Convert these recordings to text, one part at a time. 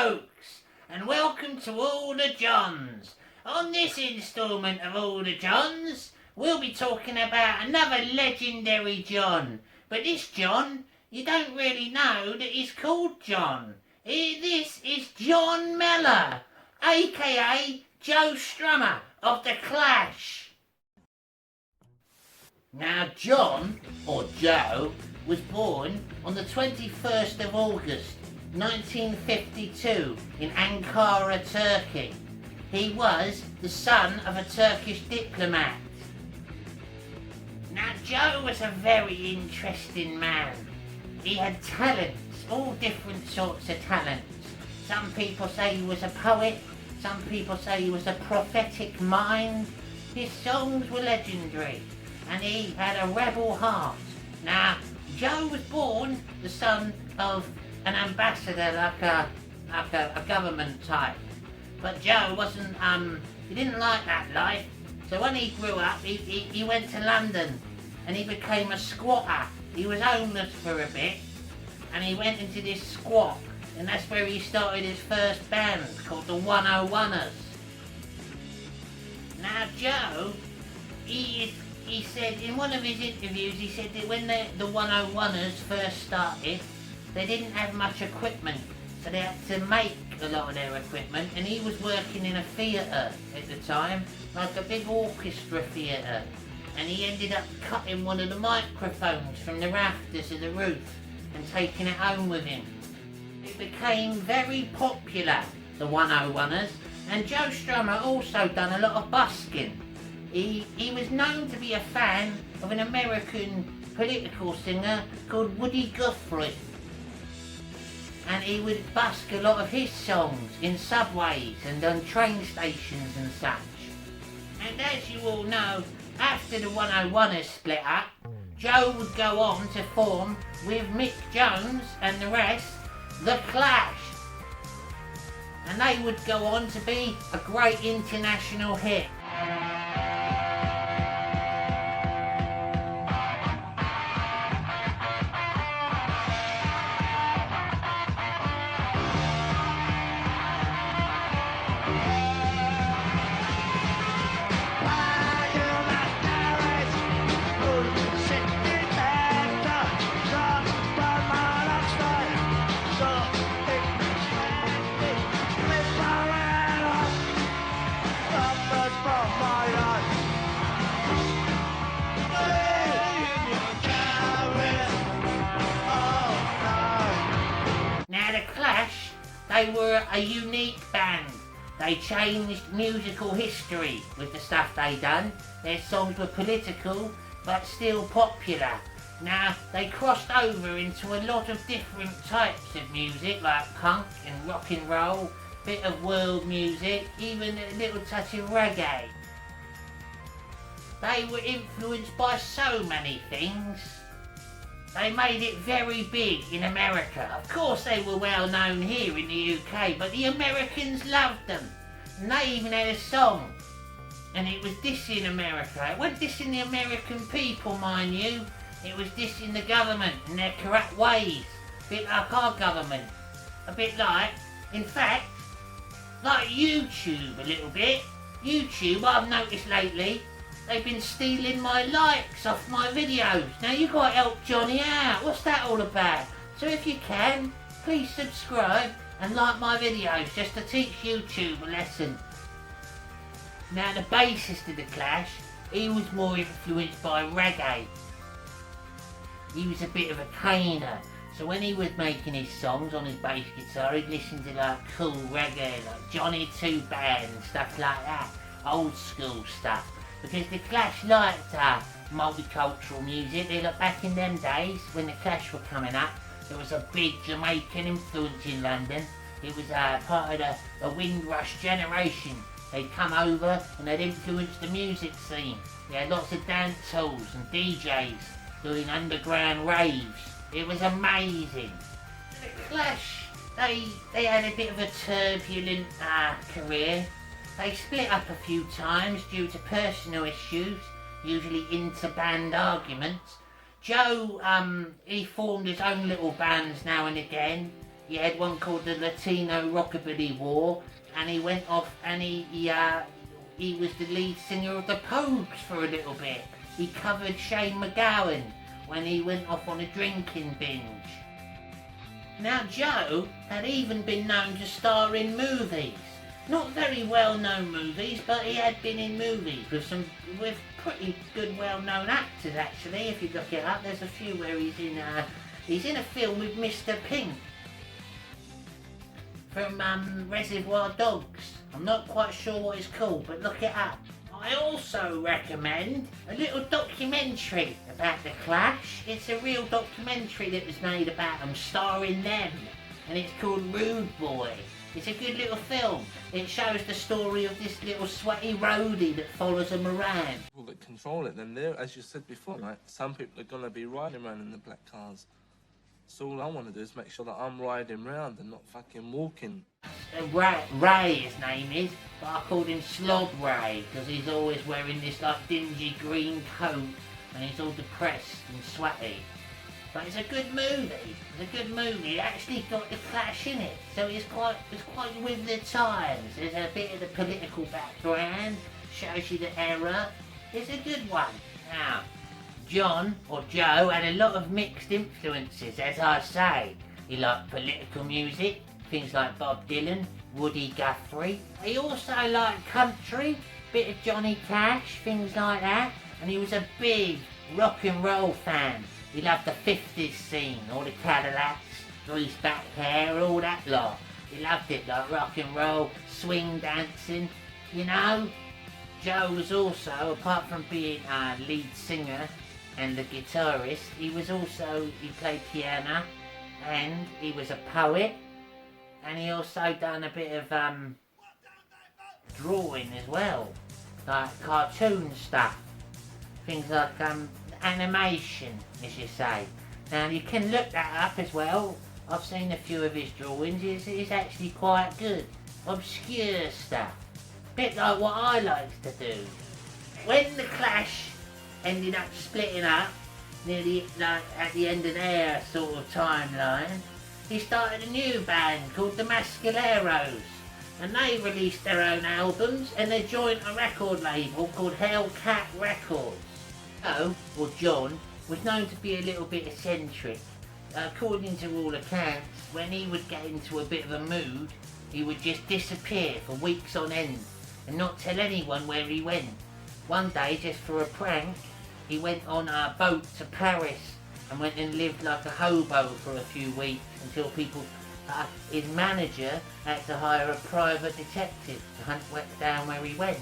folks, and welcome to All the Johns. On this instalment of All the Johns, we'll be talking about another legendary John. But this John, you don't really know that he's called John. This is John Mellor, aka Joe Strummer of The Clash. Now John, or Joe, was born on the 21st of August 1952 in Ankara, Turkey. He was the son of a Turkish diplomat. Now Joe was a very interesting man. He had talents, all different sorts of talents. Some people say he was a poet, some people say he was a prophetic mind. His songs were legendary, and he had a rebel heart. Now, Joe was born the son of an ambassador, like a government type. But Joe wasn't, he didn't like that life. So when he grew up, he went to London and he became a squatter. He was homeless for a bit and he went into this squat, and that's where he started his first band called the 101ers. Now Joe, he said in one of his interviews, he said that when the 101ers first started, they didn't have much equipment, so they had to make a lot of their equipment, and he was working in a theatre at the time, like a big orchestra theatre, and he ended up cutting one of the microphones from the rafters of the roof and taking it home with him. It became very popular, the 101ers, and Joe Strummer also done a lot of busking. He was known to be a fan of an American political singer called Woody Guthrie. And he would busk a lot of his songs in subways and on train stations and such. And as you all know, after the 101ers split up, Joe would go on to form with Mick Jones and the rest, The Clash. And they would go on to be a great international hit. They were a unique band. They changed musical history with the stuff they done. Their songs were political, but still popular. Now, they crossed over into a lot of different types of music, like punk and rock and roll, bit of world music, even a little touch of reggae. They were influenced by so many things. They made it very big in America. Of course they were well known here in the UK, but the Americans loved them. And they even had a song. And it was dissing America. It wasn't dissing the American people, mind you. It was dissing the government and their corrupt ways. A bit like our government. A bit like, in fact, like YouTube a little bit. YouTube, I've noticed lately, they've been stealing my likes off my videos. Now you got to help Johnny out. What's that all about? So if you can, please subscribe and like my videos just to teach YouTube a lesson. Now the bassist of The Clash, he was more influenced by reggae. He was a bit of a caner. So when he was making his songs on his bass guitar, he'd listen to like cool reggae, like Johnny 2 Band, stuff like that. Old school stuff. Because The Clash liked multicultural music. They look back in them days when The Clash were coming up. There was a big Jamaican influence in London. It was part of the Windrush generation. They'd come over and they'd influenced the music scene. They had lots of dance halls and DJs doing underground raves. It was amazing. The Clash, they had a bit of a turbulent career. They split up a few times due to personal issues, usually inter-band arguments. Joe, he formed his own little bands now and again. He had one called the Latino Rockabilly War, and he went off and he was the lead singer of the Pogues for a little bit. He covered Shane MacGowan when he went off on a drinking binge. Now Joe had even been known to star in movies. Not very well-known movies, but he had been in movies with pretty good well-known actors actually. If you look it up, there's a few where he's in a film with Mr. Pink from Reservoir Dogs. I'm not quite sure what it's called, but look it up. I also recommend a little documentary about the Clash. It's a real documentary that was made about them, starring them, and it's called Rude Boy. It's a good little film. It shows the story of this little sweaty roadie that follows them around. People that control it, then there, as you said before, like some people are gonna be riding around in the black cars. So all I want to do is make sure that I'm riding round and not fucking walking. Ray, his name is, but I called him Slob Ray because he's always wearing this like dingy green coat and he's all depressed and sweaty. But it's a good movie. It's a good movie. It actually got the Clash in it, so it's quite with the times. There's a bit of the political background, shows you the era. It's a good one. Now, John, or Joe, had a lot of mixed influences, as I say. He liked political music, things like Bob Dylan, Woody Guthrie. He also liked country, bit of Johnny Cash, things like that. And he was a big rock and roll fan. He loved the 50s scene, all the Cadillacs, greased back hair, all that lot. He loved it, like rock and roll, swing dancing, you know. Joe was also, apart from being a lead singer and the guitarist, he played piano, and he was a poet, and he also done a bit of drawing as well, like cartoon stuff, things like animation, as you say. Now you can look that up as well. I've seen a few of his drawings. It's actually quite good. Obscure stuff, bit like what I like to do. When the Clash ended up splitting up, nearly like at the end of their sort of timeline, he started a new band called the Mascaleros, and they released their own albums and they joined a record label called Hellcat Records. Joe, or John, was known to be a little bit eccentric. According to all accounts, when he would get into a bit of a mood, he would just disappear for weeks on end and not tell anyone where he went. One day, just for a prank, he went on a boat to Paris and went and lived like a hobo for a few weeks until his manager had to hire a private detective to hunt down where he went.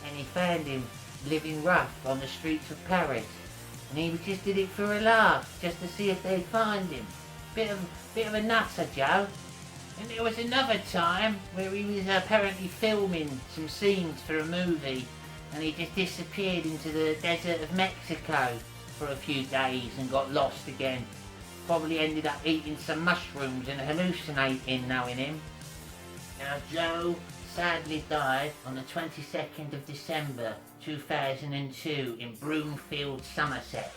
And he found him living rough on the streets of Paris. And he just did it for a laugh, just to see if they'd find him. Bit of a nutter, Joe. And there was another time where he was apparently filming some scenes for a movie, and he just disappeared into the desert of Mexico for a few days and got lost again. Probably ended up eating some mushrooms and hallucinating, knowing him. Now Joe sadly died on the 22nd of December 2002 in Broomfield, Somerset.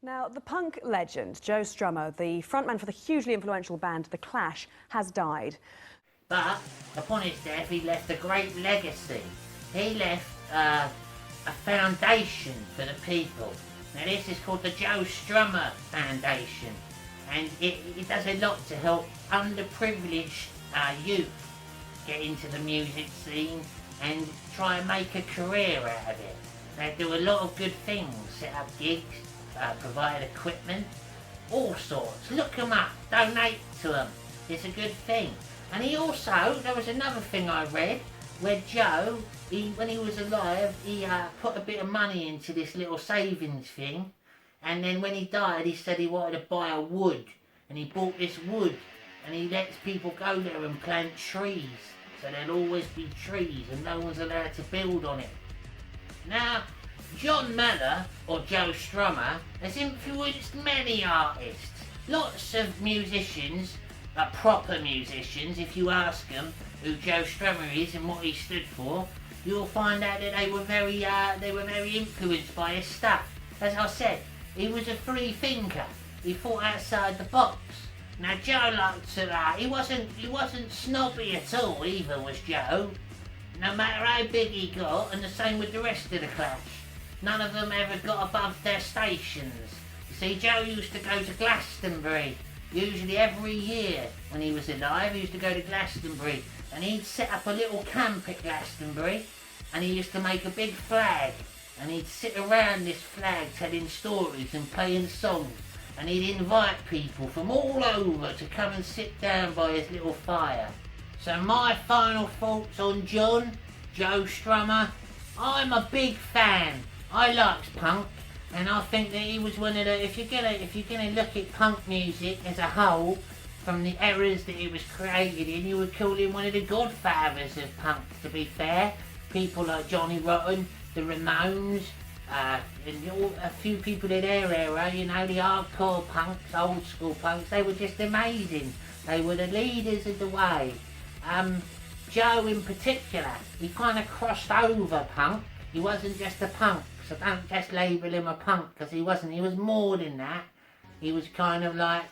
Now, the punk legend Joe Strummer, the frontman for the hugely influential band The Clash, has died. But upon his death, he left a great legacy. He left a foundation for the people. Now, this is called the Joe Strummer Foundation, and it does a lot to help underprivileged youth get into the music scene and try and make a career out of it. They do a lot of good things, set up gigs, provide equipment, all sorts. Look them up, donate to them. It's a good thing. And he also, there was another thing I read, where Joe, when he was alive, he put a bit of money into this little savings thing, and then when he died, he said he wanted to buy a wood, and he bought this wood, and he lets people go there and plant trees, so there'll always be trees, and no one's allowed to build on it. Now, John Mellor, or Joe Strummer, has influenced many artists. Lots of musicians, proper musicians, if you ask them who Joe Strummer is and what he stood for, you'll find out that they were very influenced by his stuff. As I said, he was a free thinker. He thought outside the box. Now Joe liked to he wasn't snobby at all either, was Joe. No matter how big he got, and the same with the rest of the Clash. None of them ever got above their stations. You see, Joe used to go to Glastonbury, usually every year when he was alive. He used to go to Glastonbury, and he'd set up a little camp at Glastonbury, and he used to make a big flag, and he'd sit around this flag telling stories and playing songs, and he'd invite people from all over to come and sit down by his little fire. So my final thoughts on Joe Strummer. I'm a big fan. I likes punk, and I think that he was one of the. If you're gonna look at punk music as a whole, from the eras that it was created in, you would call him one of the godfathers of punk. To be fair, people like Johnny Rotten, the Ramones, and a few people in their era, you know, the hardcore punks, old school punks. They were just amazing. They were the leaders of the way. Joe in particular, he kind of crossed over punk. He wasn't just a punk, so don't just label him a punk, because he wasn't. He was more than that. He was kind of like,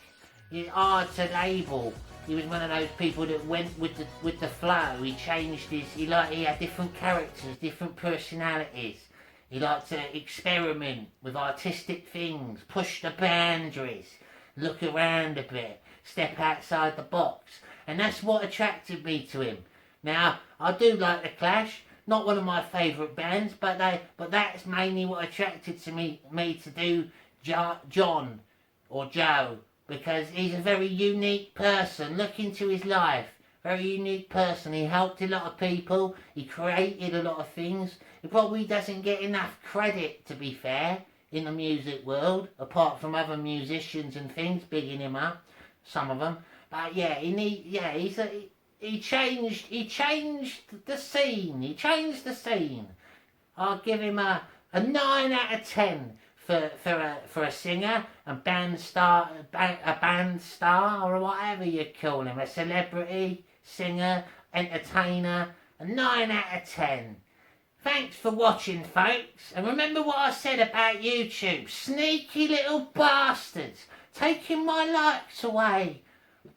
it's hard to label. He was one of those people that went with the flow. He changed he had different characters, different personalities. He liked to experiment with artistic things, push the boundaries, look around a bit, step outside the box. And that's what attracted me to him. Now, I do like the Clash, not one of my favourite bands, but that's mainly what attracted me to do John or Joe, because he's a very unique person. Look into his life, very unique person. He helped a lot of people, he created a lot of things. He probably doesn't get enough credit, to be fair, in the music world, apart from other musicians and things bigging him up, some of them. But yeah, he changed the scene. He changed the scene. I'll give him a 9 out of 10 for a singer, a band star, or whatever you call him, a celebrity, singer, entertainer. A 9 out of 10. Thanks for watching, folks. And remember what I said about YouTube. Sneaky little bastards, taking my likes away.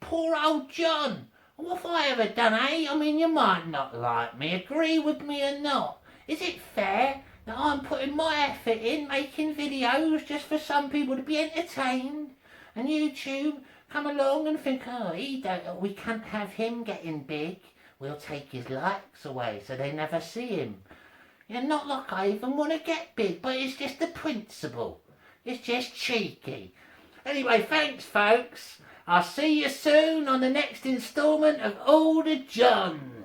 Poor old John. What have I ever done, eh? I mean, you might not like me, agree with me or not. Is it fair that I'm putting my effort in, making videos just for some people to be entertained? And YouTube come along and think, oh, we can't have him getting big. We'll take his likes away so they never see him. Yeah, not like I even want to get big, but it's just the principle. It's just cheeky. Anyway, thanks, folks. I'll see you soon on the next instalment of All the Johns.